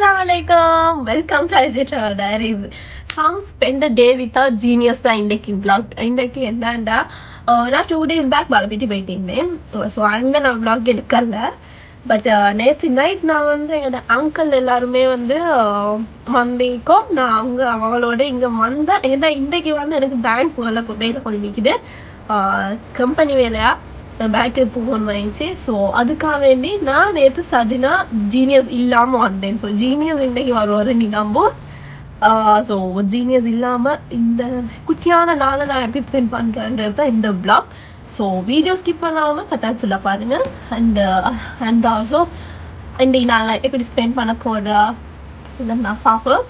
Assalamualaikum. Welcome to IJ Travel Diaries. Come spend a day without genius தான் இன்றைக்கு vlog. இன்றைக்கு என்னண்டா நான் 2 days பேக் பாலப்பட்டி போயிட்டேன். ஸோ அங்கே நான் vlog எடுக்கல. பட் நேற்று நைட் நான் வந்து என்னோட அங்கிள் எல்லாருமே வந்து வந்திருக்கோம். நான் அவங்களோட இங்கே வந்தேன். ஏன்னா இன்றைக்கு வந்து எனக்கு பேங்க் வேலை கொஞ்சம் நிற்கிது. கம்பெனி வேலையா பேக்கு போகணும் ஆயிடுச்சு. ஸோ அதுக்காக வேண்டி நான் நேற்று சடனாக ஜீனியஸ் இல்லாமல் வந்தேன். ஸோ ஜீனியஸ் இன்றைக்கி வருவார் நீ நம்போ. ஸோ ஜீனியஸ் இல்லாமல் இந்த குட்டியான நாளை நான் எப்படி ஸ்பெண்ட் பண்ணுறேன்றது தான் இந்த பிளாக். ஸோ வீடியோ ஸ்கிப் பண்ணாமல் கட்டாயம் ஃபுல்லாக பாருங்கள். அண்ட் ஆல்சோ இன்றைக்கி நாங்கள் எப்படி ஸ்பெண்ட் பண்ண போகிறா இல்லை நான் பார்ப்போம்.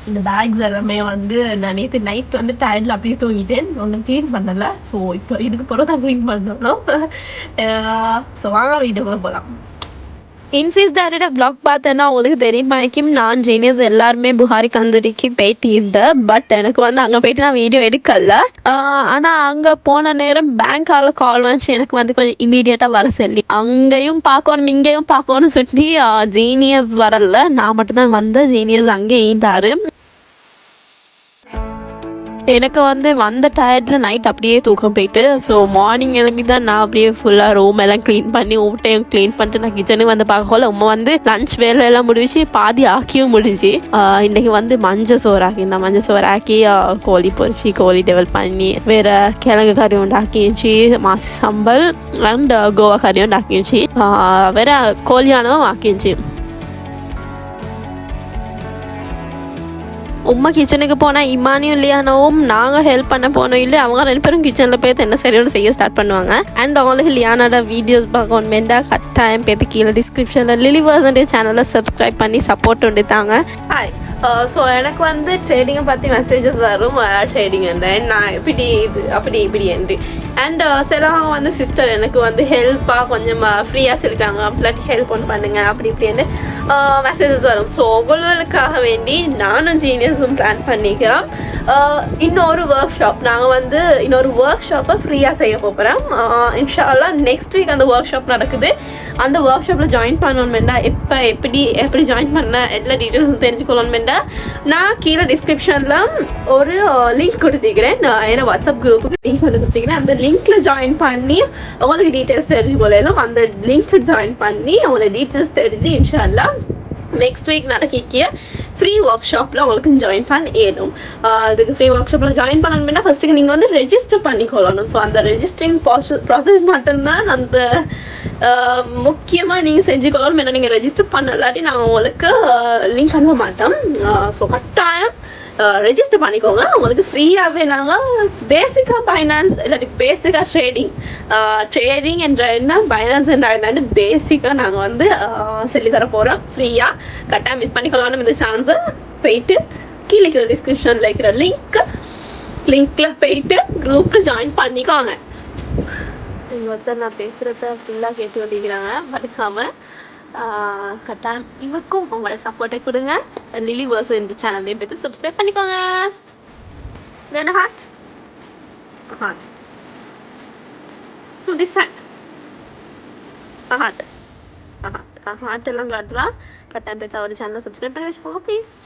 இந்த பேக்ஸ் எல்லாமே வந்து நான் நேற்று நைட் வந்து டயர்டில் அப்படியே தூங்கிட்டேன். ஒன்றும் க்ளீன் பண்ணலை. ஸோ இப்போ இதுக்கு பிறகு தான் க்ளீன் பண்ணணும். ஸோ வாங்க வீடியோக்குள்ள போகலாம். இன்ஃபீஸ் டைரக்டாக ப்ளாக் பார்த்தேன்னா உங்களுக்கு தெரியுமாக்கும் நான் ஜீனியஸ் எல்லாருமே புகாரி கந்தூரிக்கு போயிட்டு இருந்தேன். பட் எனக்கு வந்து அங்கே போயிட்டு நான் வீடியோ எடுக்கல. ஆனால் அங்கே போன நேரம் பேங்க்கால் கால் வந்துச்சு எனக்கு வந்து கொஞ்சம் இமீடியட்டாக வர சொல்லி. அங்கேயும் பார்க்கணும் இங்கேயும் பார்க்கணும்னு சொல்லி ஜீனியஸ் வரல. நான் மட்டும்தான் வந்தேன். ஜீனியஸ் அங்கே இருந்தார். எனக்கு வந்து வந்த டயர்டில் நைட் அப்படியே தூக்கம் போயிட்டு. ஸோ மார்னிங் எழுப்பி தான் நான் அப்படியே ஃபுல்லாக ரூம் எல்லாம் க்ளீன் பண்ணி ஊட்டையும் க்ளீன் பண்ணிட்டு நான் கிச்சனுக்கு வந்து பார்க்கல. உமா வந்து லஞ்ச் வேலையெல்லாம் முடிச்சு பாதி ஆக்கியும் முடிஞ்சு. இன்றைக்கி வந்து மஞ்சள் சோறு ஆக்கி இந்த மஞ்சள் சோறு ஆக்கி கோழி பொரிச்சு கோழி டெவல் பண்ணி வேறு கிழங்கு கறி உண்டாக்கிச்சு, மாசி சம்பல் அண்ட் கோவா கறி உண்டாக்கிச்சு, வேறு கோழியானவும் ஆக்கிச்சு. உமா கிச்சனுக்கு போனால் இமானியும் லியானாவும் நாங்கள் ஹெல்ப் பண்ண போனோம். இல்லை அவங்க 2 பேரும் கிச்சனில் போய் என்ன சரியான செய்ய ஸ்டார்ட் பண்ணுவாங்க. அண்ட் அவங்களுக்கு லியானோட வீடியோஸ் பார்க்கணுமெண்டா கட்டாயம் பேத்து கீழே டிஸ்கிரிப்ஷனில் லிலிவர்ஸ் சேனலில் சப்ஸ்கிரைப் பண்ணி சப்போர்ட் உண்டுத்தாங்க. ஹாய். ஸோ எனக்கு வந்து ட்ரேடிங்கை பற்றி மெசேஜஸ் வரும். ட்ரேடிங் நான் இப்படி இது அப்படி இப்படி என்று. அண்ட் சிலவங்க வந்து சிஸ்டர் எனக்கு வந்து ஹெல்ப்பாக கொஞ்சம் ஃப்ரீயாக சொல்லிட்டாங்க, அப்படி ஹெல்ப் ஒன்று பண்ணுங்க அப்படி இப்படின்னு மெசேஜஸ் வரும். ஸோ உங்களுக்காக வேண்டி நானும் ஜீனியஸும் பிளான் பண்ணிக்கிறோம். இன்னொரு ஒர்க் ஷாப் நாங்கள் வந்து இன்னொரு ஒர்க் ஷாப்பை ஃப்ரீயாக செய்ய போகிறோம். இன்ஷா அல்லாஹ் நெக்ஸ்ட் வீக் அந்த ஒர்க் ஷாப் நடக்குது. அந்த ஒர்க் ஷாப்பில் ஜாயின் பண்ணணுமெண்டா எப்படி ஜாயின் பண்ண எல்லா டீட்டெயில்ஸும் தெரிஞ்சுக்கணுமெண்டா நான் கீழே டிஸ்கிரிப்ஷனில் ஒரு லிங்க் கொடுத்துக்கிறேன். ஏன்னா வாட்ஸ்அப் குரூப்புக்கு லிங்க் கொடுத்துக்கிறேன். அந்த லிங்க்கில் ஜாயின் பண்ணி உங்களுக்கு டீட்டெயில்ஸ் தெரிஞ்சு போகலாம். அந்த லிங்க்கில் ஜாயின் பண்ணி உங்களுக்கு டீட்டெயில்ஸ் தெரிஞ்சு இன்ஷா அல்லாஹ் நெக்ஸ்ட் வீக் நடக்கிய ஃப்ரீ ஒர்க் ஷாப்பில் உங்களுக்கு ஜாயின் பண்ண ஏறும். அதுக்கு ஃப்ரீ ஒர்க் ஷாப்பில் ஜாயின் பண்ணணும்னா ஃபஸ்ட்டுக்கு நீங்கள் வந்து ரெஜிஸ்டர் பண்ணிக்கொள்ளணும். ஸோ அந்த ரெஜிஸ்டரிங் ப்ராசஸ் மட்டும்தான் அந்த முக்கியமாக நீங்கள் செஞ்சுக்கொள்ளணும். ஏன்னா நீங்கள் ரெஜிஸ்டர் பண்ணலாட்டி நாங்கள் உங்களுக்கு லிங்க் அனுப்ப மாட்டோம். ஸோ கட்டாயம் ரெஜிஸ்டர் பண்ணிக்கோங்க. உங்களுக்கு ஃப்ரீயாகவே நாங்கள் பேசிக்காக ஃபைனான்ஸ் இல்லாட்டி பேசிக்காக ட்ரேடிங் என்ற என்ன ஃபைனான்ஸ் என்ற என்னன்னு பேசிக்காக நாங்கள் வந்து சொல்லித்தர போகிறோம் ஃப்ரீயாக. கட்டாயம் மிஸ் பண்ணிக்கொள்ளணும் இந்த சான்ஸை. போயிட்டு கீழே டிஸ்கிரிப்ஷனில் இருக்கிற லிங்க்கில் போயிட்டு குரூப்பில் ஜாயின் பண்ணிக்கோங்க. ஒருத்தர் நான் பேசுகிறத ஃபுல்லாக கேட்டு கொண்டிருக்கிறாங்க. மறக்காமல் கட்டாயம் இவருக்கும் உங்களோட சப்போர்ட்டை கொடுங்க. லிலிவர்ஸ் என்ற சேனலையும் பார்த்து சப்ஸ்கிரைப் பண்ணிக்கோங்க. தென் ஹார்ட் திஸ் ஹார்ட் எல்லாம் காட்டுறா. கட்டாயம் பார்த்து அவர் சேனலை சப்ஸ்கிரைப் பண்ணி வச்சுக்கோங்க ப்ளீஸ்.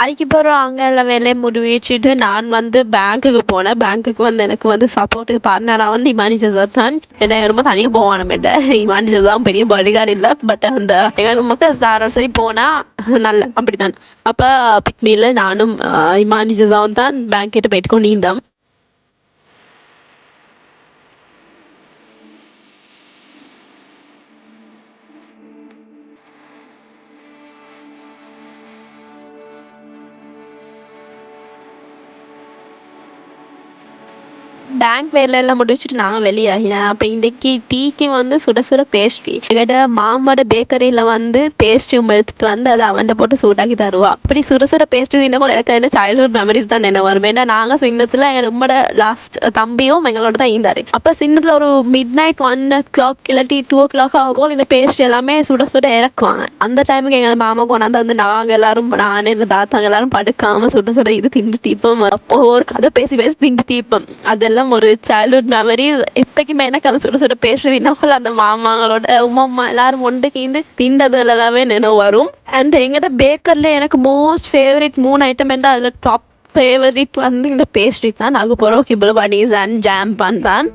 அதுக்கப்புறம் அங்கே எல்லாம் வேலையை முடிவிச்சுட்டு நான் வந்து பேங்க்குக்கு போனேன். பேங்க்குக்கு வந்து எனக்கு வந்து சப்போர்ட்டுக்கு பார்ட்னராக வந்து இமானி ஜசாத் தான். ஏன்னா ரொம்ப தனியாக போவானு இமானி ஜசாவும் பெரிய பாடிகார்டு இல்லை. பட் அந்த மக்கள் சரி போனால் நல்ல அப்படி தான். அப்போ பிக்மியில் நானும் இமானி ஜசாவும் தான் பேங்க் கிட்ட போயிட்டு கொண்டு இருந்தோம். பேங்க் வேலையெல்லாம் முடிச்சுட்டு நாங்கள் வெளியாகினேன். அப்போ இன்றைக்கி டீக்கு வந்து சுட சுட பேஸ்ட்ரி எங்கிட்ட மாமாவோட பேக்கரியில் வந்து பேஸ்ட்ரியும் எடுத்துட்டு வந்து அதை அவன்கிட்ட போட்டு சூடாக்கி தருவா. அப்படி சுட சுட பேஸ்ட்ரி தின்ன கூட எனக்கு என்ன சைல்ட்ஹுட் மெமரிஸ் தான் என்ன வரும். ஏன்னா நாங்கள் சின்னத்தில் நம்மளோட லாஸ்ட் தம்பியும் எங்களோட தான் இருந்தார். அப்போ சின்னத்தில் ஒரு மிட் நைட் 1 o'clock இல்லாட்டி 2 o'clock ஆகும் இந்த பேஸ்ட்ரி எல்லாமே சுட சுட இறக்குவாங்க. அந்த டைமுக்கு எங்கள் மாமா கொண்டாந்து வந்து நாங்கள் எல்லாரும் நான் எங்கள் தாத்தாங்க எல்லாரும் படுக்காமல் சுட சுட இது திண்டு தீப்போம். அப்போ ஒரு கதை பேசி திண்டு தீப்போம். அதெல்லாம் அதெல்லாம் ஒரு சைல்ட்ஹுட் மெமரி. எப்போக்குமே எனக்கு அதை சுட சுட பேசுறது இன்னும் அந்த மாமாங்களோட உமாம்மா எல்லாரும் ஒன்று கீந்து திண்டதுல எல்லாமே நினைவு வரும். அண்ட் எங்கிட்ட பேக்கரில் எனக்கு மோஸ்ட் ஃபேவரட் 3 ஐட்டம் என்ன, அதில் டாப் ஃபேவரட் வந்து இந்த பேஸ்ட்ரி தான். நாங்கள் போகிறோம் கிபிள் பனீஸ் அண்ட் ஜாம் பன் தான்.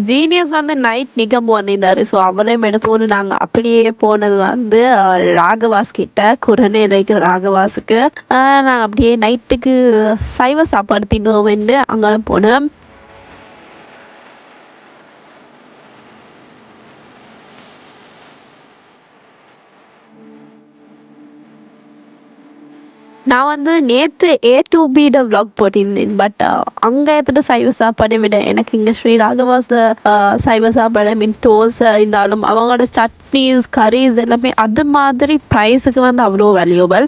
ஜீனியஸ் வந்து நைட் நிகம்பு வந்திருந்தாரு. ஸோ அவரையும் எடுத்துக்கொண்டு நாங்கள் அப்படியே போனது வந்து ராகவாஸ் கிட்ட, குரனே இருக்கிற ராகவாஸுக்கு. நாங்கள் அப்படியே நைட்டுக்கு சைவ சாப்பாடு தின்னுவோம்னு அங்கே போனோம். நான் வந்து நேற்று A2Bட vlog போட்டிருந்தேன். பட் அங்கே எடுத்துட்டு சைவ சாப்பாடை விட எனக்கு இங்கே ஸ்ரீ ராகவாஸ் சைவ சாப்பாடு மீன் தோசை இருந்தாலும் அவங்களோட சட்னிஸ் கரீஸ் எல்லாமே அது மாதிரி ப்ரைஸுக்கு வந்து அவ்வளோ வேல்யூபிள்.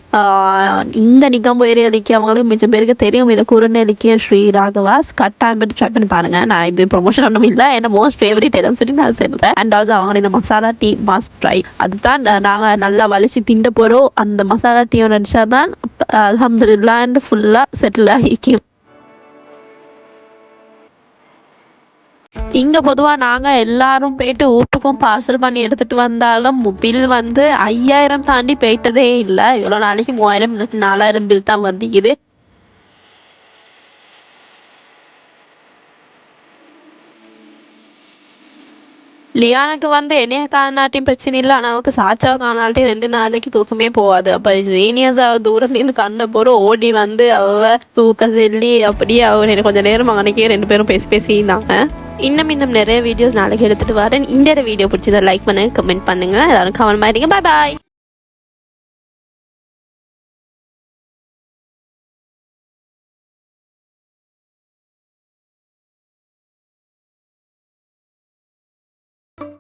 இந்த நிகம்பு ஏரியாலிக்கு அவங்களுக்கு மிச்சம் பேருக்கு தெரியும் இது குறுநெல்லிக்கு ஸ்ரீ ராகவாஸ். கட்டாயம் போய் ட்ரை பண்ணி பாருங்க. நான் இது ப்ரொமோஷன் ஒன்றும் இல்லை, என்ன மோஸ்ட் ஃபேவரட் இடம் சொல்லி நான் சொல்கிறேன். அண்ட் ஆல்சோ அவங்களோட இந்த மசாலா டீ மஸ்ட் ட்ரை. அதுதான் நாங்கள் நல்லா வலிச்சு திண்ட போகிறோம். அந்த மசாலா டீயை நினச்சா தான் அல்ஹம்துலில்லாஹ் ஃபுல்லா செட்டில் ஆகிக்கும். இங்க பொதுவா நாங்க எல்லாரும் போயிட்டு வீட்டுக்கும் பார்சல் பண்ணி எடுத்துட்டு வந்தாலும் பில் வந்து 5000 தாண்டி போயிட்டதே இல்லை. இவ்வளோ நாளைக்கு 3000 4000 பில் தான் வந்துக்குது. லியானுக்கு வந்து என்னைய காணாட்டியும் பிரச்சனை இல்லை, ஆனால் அவனுக்கு சாச்சாவை காணாட்டி 2 நாளைக்கு தூக்கமே போகாது. அப்போ ஜீனியஸ் அவ தூரத்துலேருந்து கண்ணை போகிற ஓடி வந்து அவ தூக்க சொல்லி அப்படியே அவர் எனக்கு கொஞ்சம் நேரம் அன்னைக்கே 2 பேரும் பேசி இருந்தாங்க. இன்னும் நிறைய வீடியோஸ் நாளைக்கு எடுத்துகிட்டு வரேன். இந்த வீடியோ பிடிச்சதை லைக் பண்ணுங்க, கமெண்ட் பண்ணுங்க, எல்லாரும் கமெண்ட் பண்ணிடுங்க. பாய் பாய்.